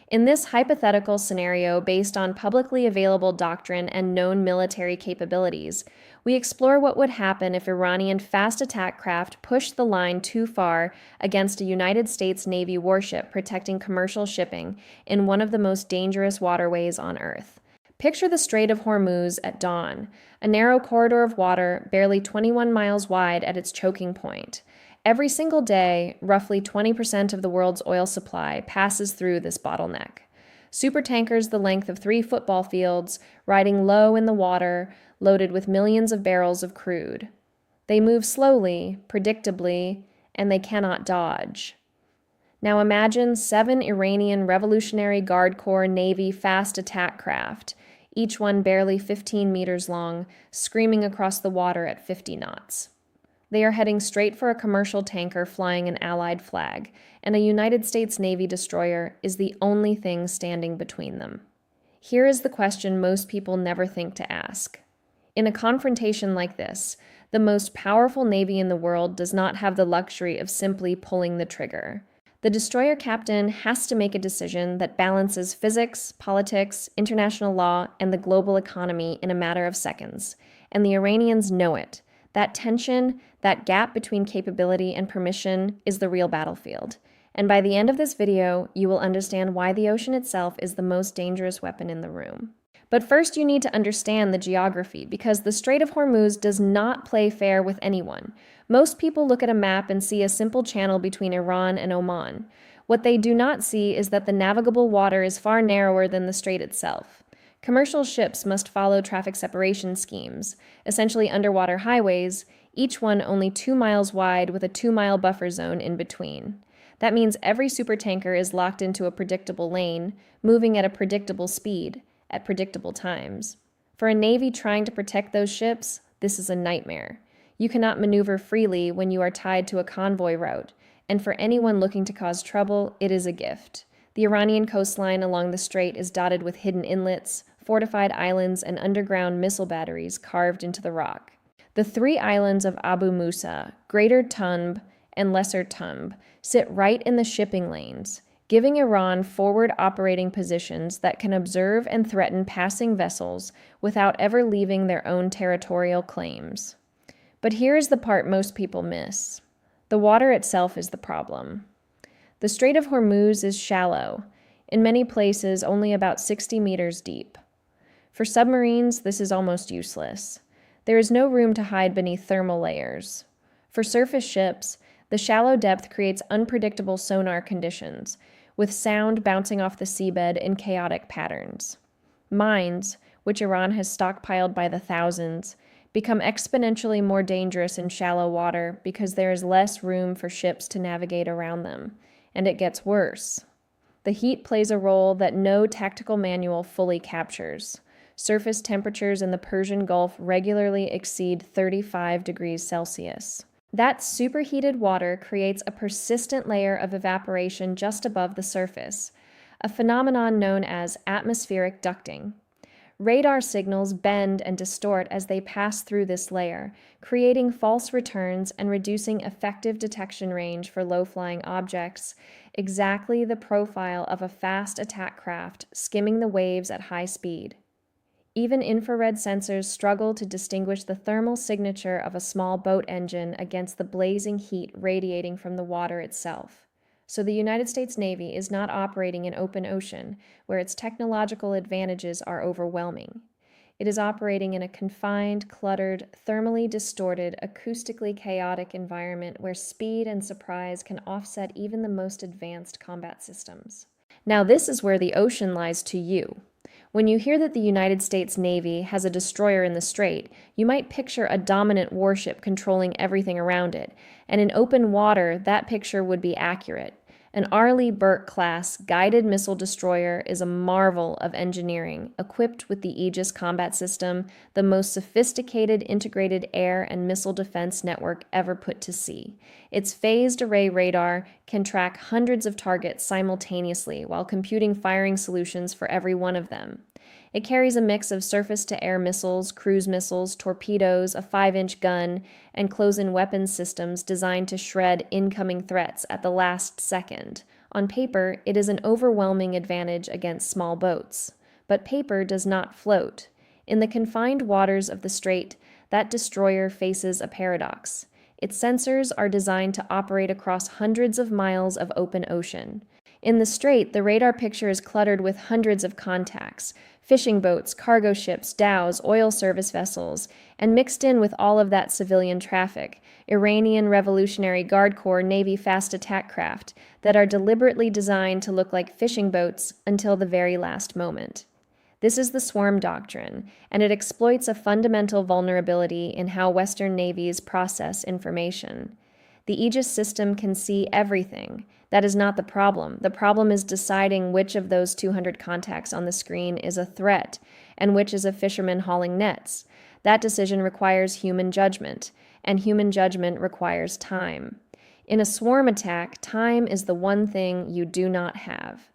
In this hypothetical scenario based on publicly available doctrine and known military capabilities, we explore what would happen if Iranian fast attack craft pushed the line too far against a United States Navy warship protecting commercial shipping in one of the most dangerous waterways on Earth. Picture the Strait of Hormuz at dawn, a narrow corridor of water barely 21 miles wide at its choking point. Every single day, roughly 20% of the world's oil supply passes through this bottleneck. Supertankers the length of 3 football fields, riding low in the water, loaded with millions of barrels of crude. They move slowly, predictably, and they cannot dodge. Now imagine 7 Iranian Revolutionary Guard Corps Navy fast attack craft, each one barely 15 meters long, screaming across the water at 50 knots. They are heading straight for a commercial tanker flying an Allied flag, and a United States Navy destroyer is the only thing standing between them. Here is the question most people never think to ask. In a confrontation like this, the most powerful Navy in the world does not have the luxury of simply pulling the trigger. The destroyer captain has to make a decision that balances physics, politics, international law, and the global economy in a matter of seconds, and the Iranians know it. That tension, that gap between capability and permission, is the real battlefield. And by the end of this video, you will understand why the ocean itself is the most dangerous weapon in the room. But first you need to understand the geography, because the Strait of Hormuz does not play fair with anyone. Most people look at a map and see a simple channel between Iran and Oman. What they do not see is that the navigable water is far narrower than the strait itself. Commercial ships must follow traffic separation schemes, essentially underwater highways, each one only 2 miles wide with a 2-mile buffer zone in between. That means every supertanker is locked into a predictable lane, moving at a predictable speed, at predictable times. For a Navy trying to protect those ships, this is a nightmare. You cannot maneuver freely when you are tied to a convoy route, and for anyone looking to cause trouble, it is a gift. The Iranian coastline along the strait is dotted with hidden inlets, fortified islands, and underground missile batteries carved into the rock. The 3 islands of Abu Musa, Greater Tunb, and Lesser Tunb sit right in the shipping lanes, giving Iran forward operating positions that can observe and threaten passing vessels without ever leaving their own territorial claims. But here is the part most people miss. The water itself is the problem. The Strait of Hormuz is shallow, in many places only about 60 meters deep. For submarines, this is almost useless. There is no room to hide beneath thermal layers. For surface ships, the shallow depth creates unpredictable sonar conditions, with sound bouncing off the seabed in chaotic patterns. Mines, which Iran has stockpiled by the thousands, become exponentially more dangerous in shallow water because there is less room for ships to navigate around them. And it gets worse. The heat plays a role that no tactical manual fully captures. Surface temperatures in the Persian Gulf regularly exceed 35 degrees Celsius. That superheated water creates a persistent layer of evaporation just above the surface, a phenomenon known as atmospheric ducting. Radar signals bend and distort as they pass through this layer, creating false returns and reducing effective detection range for low-flying objects, exactly the profile of a fast attack craft skimming the waves at high speed. Even infrared sensors struggle to distinguish the thermal signature of a small boat engine against the blazing heat radiating from the water itself. So the United States Navy is not operating in open ocean, where its technological advantages are overwhelming. It is operating in a confined, cluttered, thermally distorted, acoustically chaotic environment where speed and surprise can offset even the most advanced combat systems. Now this is where the ocean lies to you. When you hear that the United States Navy has a destroyer in the strait, you might picture a dominant warship controlling everything around it, and in open water, that picture would be accurate. An Arleigh Burke-class guided missile destroyer is a marvel of engineering, equipped with the Aegis combat system, the most sophisticated integrated air and missile defense network ever put to sea. Its phased array radar can track hundreds of targets simultaneously while computing firing solutions for every one of them. It carries a mix of surface-to-air missiles, cruise missiles, torpedoes, a 5-inch gun, and close-in weapons systems designed to shred incoming threats at the last second, On paper, it is an overwhelming advantage against small boats. But paper does not float. In the confined waters of the strait, that destroyer faces a paradox. Its sensors are designed to operate across hundreds of miles of open ocean. In the strait, the radar picture is cluttered with hundreds of contacts: fishing boats, cargo ships, dhows, oil service vessels, and mixed in with all of that civilian traffic, Iranian Revolutionary Guard Corps Navy fast attack craft that are deliberately designed to look like fishing boats until the very last moment. This is the swarm doctrine, and it exploits a fundamental vulnerability in how Western navies process information. The Aegis system can see everything. That is not the problem. The problem is deciding which of those 200 contacts on the screen is a threat and which is a fisherman hauling nets. That decision requires human judgment, and human judgment requires time. In a swarm attack, time is the one thing you do not have.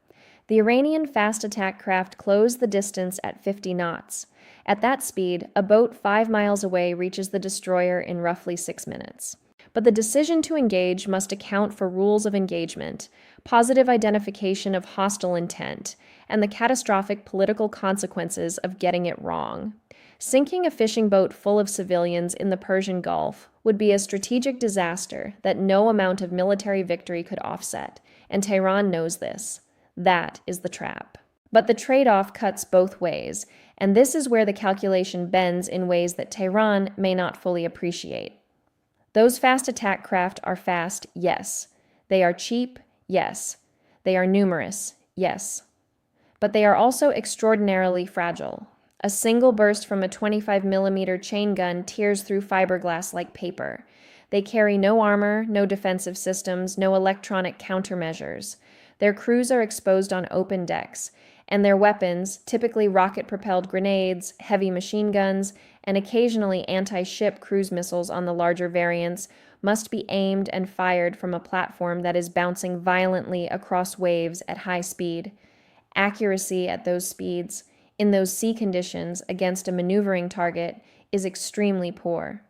The Iranian fast attack craft closed the distance at 50 knots. At that speed, a boat 5 miles away reaches the destroyer in roughly 6 minutes. But the decision to engage must account for rules of engagement, positive identification of hostile intent, and the catastrophic political consequences of getting it wrong. Sinking a fishing boat full of civilians in the Persian Gulf would be a strategic disaster that no amount of military victory could offset, and Tehran knows this. That is the trap. But the trade-off cuts both ways, and this is where the calculation bends in ways that Tehran may not fully appreciate. Those fast attack craft are fast, yes. They are cheap, yes. They are numerous, yes. But they are also extraordinarily fragile. A single burst from a 25mm chain gun tears through fiberglass like paper. They carry no armor, no defensive systems, no electronic countermeasures. Their crews are exposed on open decks, and their weapons, typically rocket-propelled grenades, heavy machine guns, and occasionally anti-ship cruise missiles on the larger variants, must be aimed and fired from a platform that is bouncing violently across waves at high speed. Accuracy at those speeds, in those sea conditions against a maneuvering target, is extremely poor.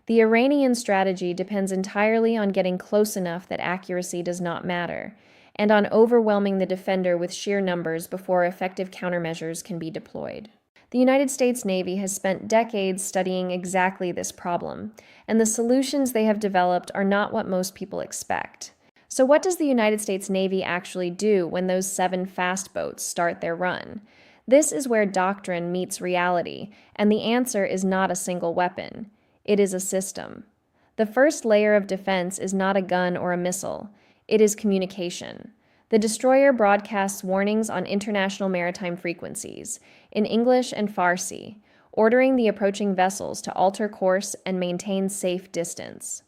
The Iranian strategy depends entirely on getting close enough that accuracy does not matter, and on overwhelming the defender with sheer numbers before effective countermeasures can be deployed. The United States Navy has spent decades studying exactly this problem, and the solutions they have developed are not what most people expect. So what does the United States Navy actually do when those 7 fast boats start their run? This is where doctrine meets reality, and the answer is not a single weapon. It is a system. The first layer of defense is not a gun or a missile. It is communication. The destroyer broadcasts warnings on international maritime frequencies, in English and Farsi, ordering the approaching vessels to alter course and maintain safe distance.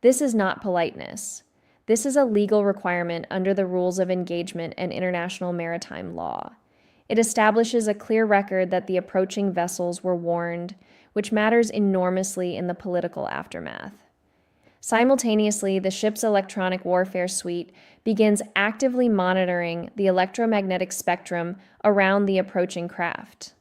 This is not politeness. This is a legal requirement under the rules of engagement and international maritime law. It establishes a clear record that the approaching vessels were warned, which matters enormously in the political aftermath. Simultaneously, the ship's electronic warfare suite begins actively monitoring the electromagnetic spectrum around the approaching craft.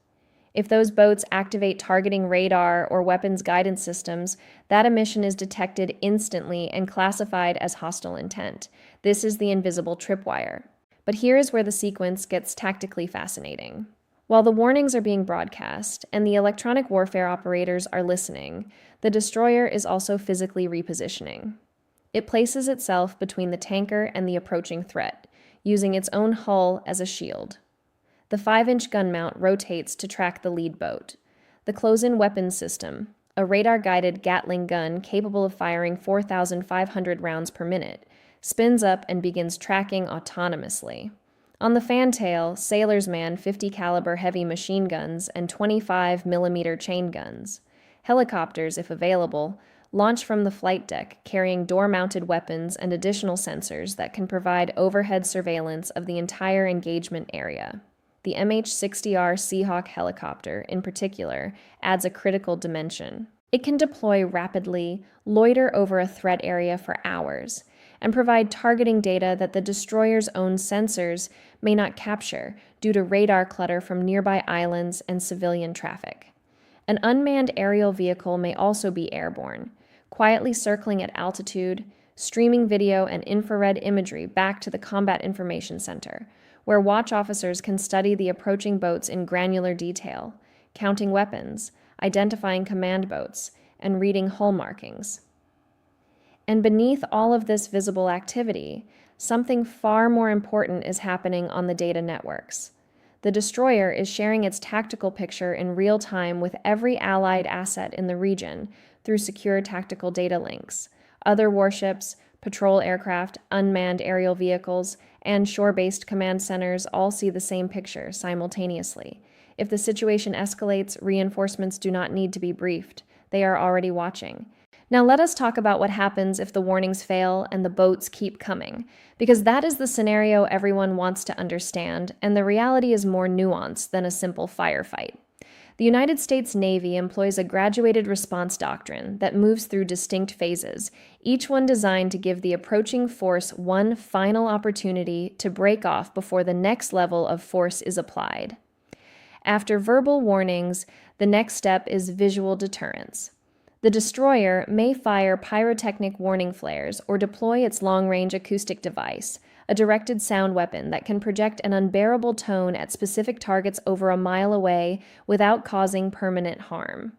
If those boats activate targeting radar or weapons guidance systems, that emission is detected instantly and classified as hostile intent. This is the invisible tripwire. But here is where the sequence gets tactically fascinating. While the warnings are being broadcast and the electronic warfare operators are listening, the destroyer is also physically repositioning. It places itself between the tanker and the approaching threat, using its own hull as a shield. The 5-inch gun mount rotates to track the lead boat. The close-in weapons system, a radar-guided Gatling gun capable of firing 4,500 rounds per minute, spins up and begins tracking autonomously. On the fantail, sailors man 50 caliber heavy machine guns and 25mm chain guns. Helicopters, if available, launch from the flight deck, carrying door-mounted weapons and additional sensors that can provide overhead surveillance of the entire engagement area. The MH-60R Seahawk helicopter, in particular, adds a critical dimension. It can deploy rapidly, loiter over a threat area for hours, and provide targeting data that the destroyer's own sensors may not capture due to radar clutter from nearby islands and civilian traffic. An unmanned aerial vehicle may also be airborne, quietly circling at altitude, streaming video and infrared imagery back to the Combat Information Center, where watch officers can study the approaching boats in granular detail, counting weapons, identifying command boats, and reading hull markings. And beneath all of this visible activity, something far more important is happening on the data networks. The destroyer is sharing its tactical picture in real time with every allied asset in the region through secure tactical data links. Other warships, patrol aircraft, unmanned aerial vehicles, and shore-based command centers all see the same picture simultaneously. If the situation escalates, reinforcements do not need to be briefed. They are already watching. Now let us talk about what happens if the warnings fail and the boats keep coming, because that is the scenario everyone wants to understand, and the reality is more nuanced than a simple firefight. The United States Navy employs a graduated response doctrine that moves through distinct phases, each one designed to give the approaching force one final opportunity to break off before the next level of force is applied. After verbal warnings, the next step is visual deterrence. The destroyer may fire pyrotechnic warning flares or deploy its long-range acoustic device, a directed sound weapon that can project an unbearable tone at specific targets over a mile away without causing permanent harm.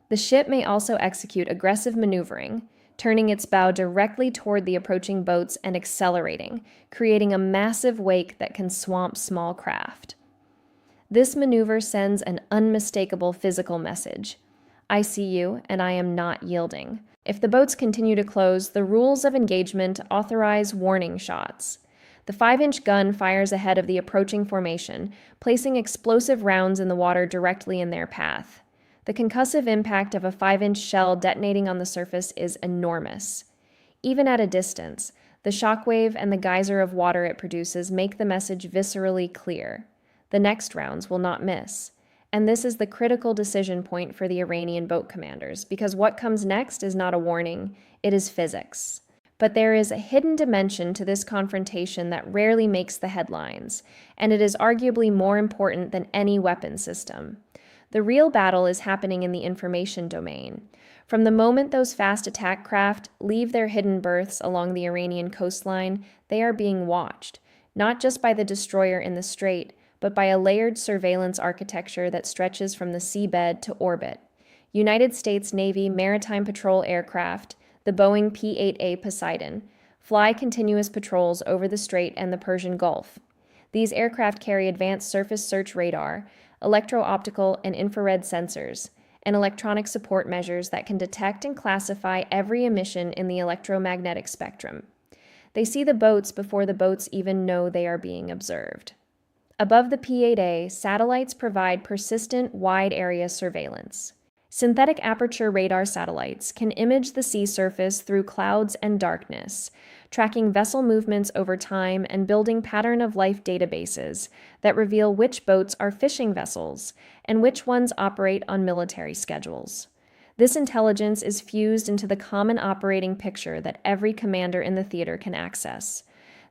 The ship may also execute aggressive maneuvering, turning its bow directly toward the approaching boats and accelerating, creating a massive wake that can swamp small craft. This maneuver sends an unmistakable physical message. I see you, and I am not yielding. If the boats continue to close, the rules of engagement authorize warning shots. The 5-inch gun fires ahead of the approaching formation, placing explosive rounds in the water directly in their path. The concussive impact of a 5-inch shell detonating on the surface is enormous. Even at a distance, the shockwave and the geyser of water it produces make the message viscerally clear. The next rounds will not miss. And this is the critical decision point for the Iranian boat commanders, because what comes next is not a warning, it is physics. But there is a hidden dimension to this confrontation that rarely makes the headlines, and it is arguably more important than any weapon system. The real battle is happening in the information domain. From the moment those fast attack craft leave their hidden berths along the Iranian coastline, they are being watched, not just by the destroyer in the strait, but by a layered surveillance architecture that stretches from the seabed to orbit. United States Navy Maritime Patrol aircraft, the Boeing P-8A Poseidon, fly continuous patrols over the strait and the Persian Gulf. These aircraft carry advanced surface search radar, electro-optical and infrared sensors, and electronic support measures that can detect and classify every emission in the electromagnetic spectrum. They see the boats before the boats even know they are being observed. Above the P-8A, satellites provide persistent, wide-area surveillance. Synthetic aperture radar satellites can image the sea surface through clouds and darkness, tracking vessel movements over time and building pattern-of-life databases that reveal which boats are fishing vessels and which ones operate on military schedules. This intelligence is fused into the common operating picture that every commander in the theater can access.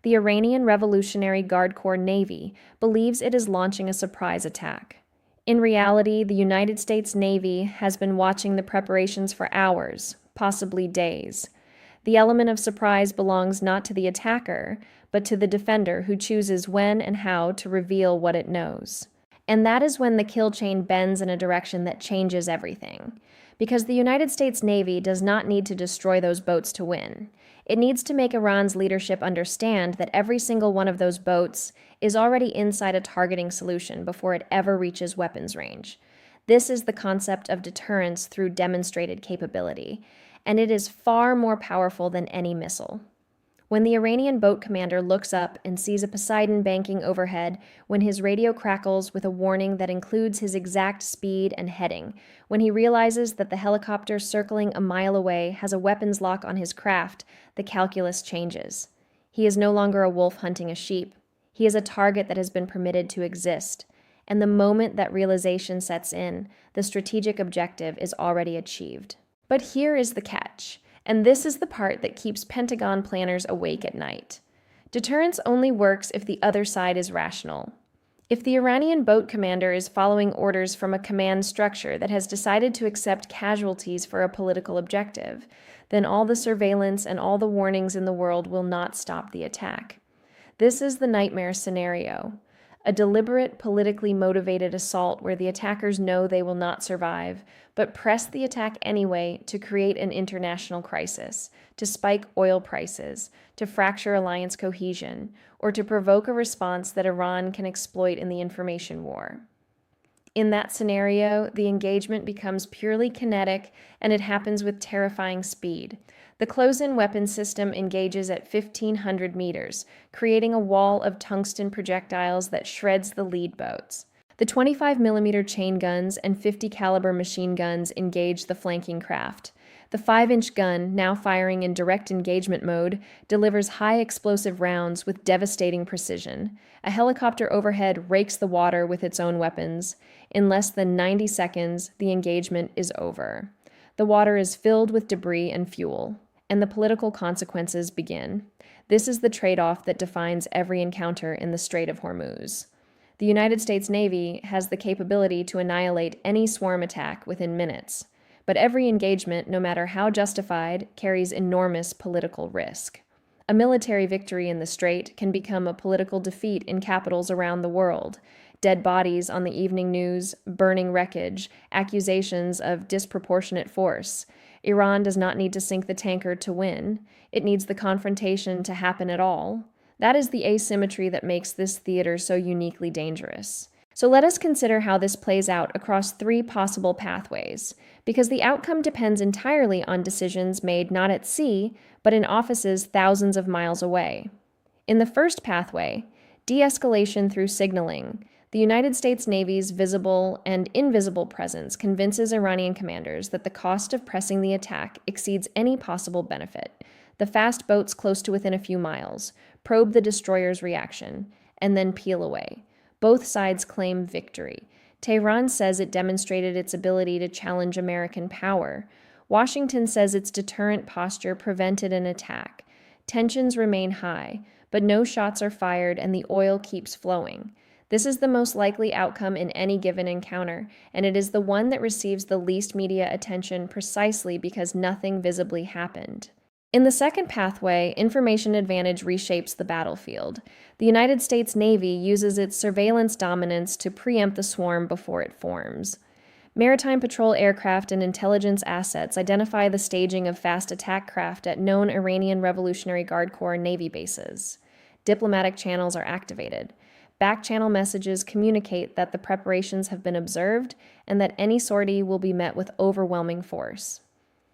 The Iranian Revolutionary Guard Corps Navy believes it is launching a surprise attack. In reality, the United States Navy has been watching the preparations for hours, possibly days. The element of surprise belongs not to the attacker, but to the defender who chooses when and how to reveal what it knows. And that is when the kill chain bends in a direction that changes everything. Because the United States Navy does not need to destroy those boats to win. It needs to make Iran's leadership understand that every single one of those boats is already inside a targeting solution before it ever reaches weapons range. This is the concept of deterrence through demonstrated capability, and it is far more powerful than any missile. When the Iranian boat commander looks up and sees a Poseidon banking overhead, when his radio crackles with a warning that includes his exact speed and heading, when he realizes that the helicopter circling a mile away has a weapons lock on his craft, the calculus changes. He is no longer a wolf hunting a sheep. He is a target that has been permitted to exist. And the moment that realization sets in, the strategic objective is already achieved. But here is the catch. And this is the part that keeps Pentagon planners awake at night. Deterrence only works if the other side is rational. If the Iranian boat commander is following orders from a command structure that has decided to accept casualties for a political objective, then all the surveillance and all the warnings in the world will not stop the attack. This is the nightmare scenario. A deliberate, politically motivated assault where the attackers know they will not survive, but press the attack anyway to create an international crisis, to spike oil prices, to fracture alliance cohesion, or to provoke a response that Iran can exploit in the information war. In that scenario, the engagement becomes purely kinetic and it happens with terrifying speed. The close-in weapon system engages at 1,500 meters, creating a wall of tungsten projectiles that shreds the lead boats. The 25mm chain guns and 50 caliber machine guns engage the flanking craft. The 5-inch gun, now firing in direct engagement mode, delivers high explosive rounds with devastating precision. A helicopter overhead rakes the water with its own weapons. In less than 90 seconds, the engagement is over. The water is filled with debris and fuel, and the political consequences begin. This is the trade-off that defines every encounter in the Strait of Hormuz. The United States Navy has the capability to annihilate any swarm attack within minutes, but every engagement, no matter how justified, carries enormous political risk. A military victory in the Strait can become a political defeat in capitals around the world. Dead bodies on the evening news, burning wreckage, accusations of disproportionate force. Iran does not need to sink the tanker to win. It needs the confrontation to happen at all. That is the asymmetry that makes this theater so uniquely dangerous. So let us consider how this plays out across 3 possible pathways, because the outcome depends entirely on decisions made not at sea, but in offices thousands of miles away. In the first pathway, de-escalation through signaling, the United States Navy's visible and invisible presence convinces Iranian commanders that the cost of pressing the attack exceeds any possible benefit. The fast boats close to within a few miles probe the destroyer's reaction, and then peel away. Both sides claim victory. Tehran says it demonstrated its ability to challenge American power. Washington says its deterrent posture prevented an attack. Tensions remain high, but no shots are fired and the oil keeps flowing. This is the most likely outcome in any given encounter, and it is the one that receives the least media attention precisely because nothing visibly happened. In the second pathway, information advantage reshapes the battlefield. The United States Navy uses its surveillance dominance to preempt the swarm before it forms. Maritime patrol aircraft and intelligence assets identify the staging of fast attack craft at known Iranian Revolutionary Guard Corps Navy bases. Diplomatic channels are activated. Back-channel messages communicate that the preparations have been observed and that any sortie will be met with overwhelming force.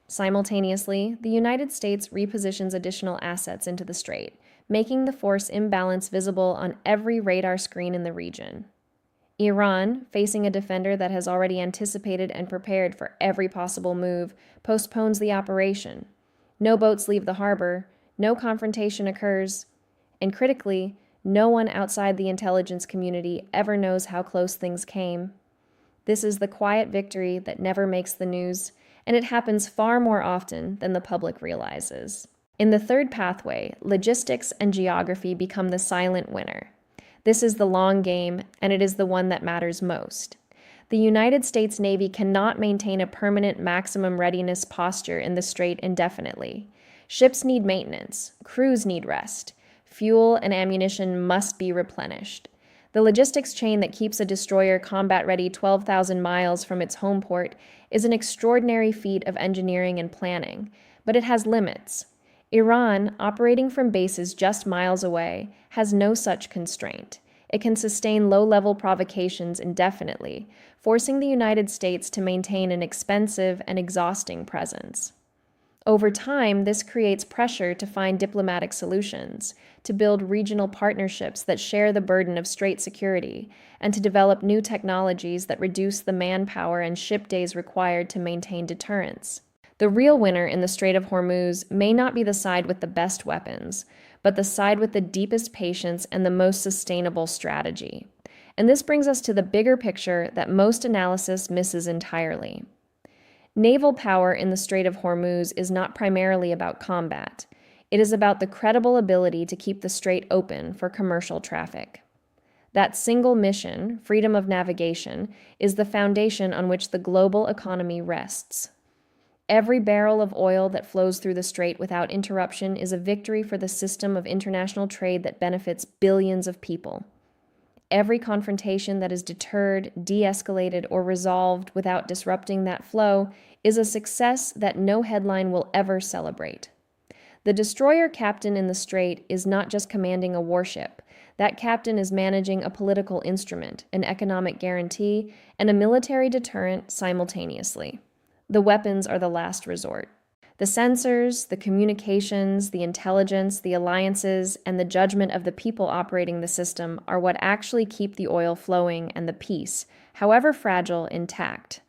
Simultaneously, the United States repositions additional assets into the strait, making the force imbalance visible on every radar screen in the region. Iran, facing a defender that has already anticipated and prepared for every possible move, postpones the operation. No boats leave the harbor, no confrontation occurs, and critically, no one outside the intelligence community ever knows how close things came. This is the quiet victory that never makes the news, and it happens far more often than the public realizes. In the third pathway, logistics and geography become the silent winner. This is the long game, and it is the one that matters most. The United States Navy cannot maintain a permanent maximum readiness posture in the strait indefinitely. Ships need maintenance, crews need rest. Fuel and ammunition must be replenished. The logistics chain that keeps a destroyer combat-ready 12,000 miles from its home port is an extraordinary feat of engineering and planning, but it has limits. Iran, operating from bases just miles away, has no such constraint. It can sustain low-level provocations indefinitely, forcing the United States to maintain an expensive and exhausting presence. Over time, this creates pressure to find diplomatic solutions, to build regional partnerships that share the burden of strait security, and to develop new technologies that reduce the manpower and ship days required to maintain deterrence. The real winner in the Strait of Hormuz may not be the side with the best weapons, but the side with the deepest patience and the most sustainable strategy. And this brings us to the bigger picture that most analysis misses entirely. Naval power in the Strait of Hormuz is not primarily about combat. It is about the credible ability to keep the strait open for commercial traffic. That single mission, freedom of navigation, is the foundation on which the global economy rests. Every barrel of oil that flows through the strait without interruption is a victory for the system of international trade that benefits billions of people. Every confrontation that is deterred, de-escalated, or resolved without disrupting that flow is a success that no headline will ever celebrate. The destroyer captain in the strait is not just commanding a warship. That captain is managing a political instrument, an economic guarantee, and a military deterrent simultaneously. The weapons are the last resort. The sensors, the communications, the intelligence, the alliances, and the judgment of the people operating the system are what actually keep the oil flowing and the peace, however fragile, intact.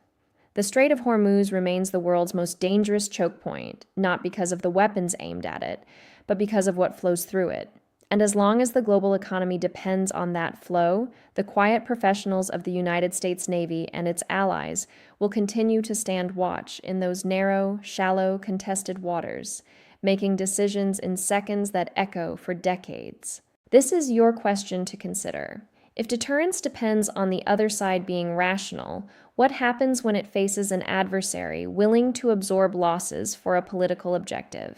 The Strait of Hormuz remains the world's most dangerous choke point, not because of the weapons aimed at it, but because of what flows through it. And as long as the global economy depends on that flow, the quiet professionals of the United States Navy and its allies will continue to stand watch in those narrow, shallow, contested waters, making decisions in seconds that echo for decades. This is your question to consider. If deterrence depends on the other side being rational, what happens when it faces an adversary willing to absorb losses for a political objective?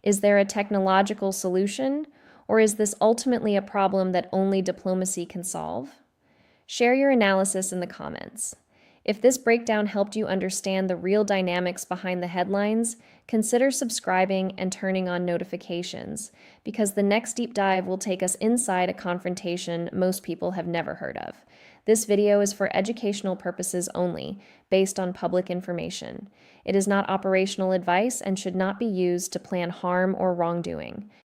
Is there a technological solution? Or is this ultimately a problem that only diplomacy can solve? Share your analysis in the comments. If this breakdown helped you understand the real dynamics behind the headlines, consider subscribing and turning on notifications, because the next deep dive will take us inside a confrontation most people have never heard of. This video is for educational purposes only, based on public information. It is not operational advice and should not be used to plan harm or wrongdoing.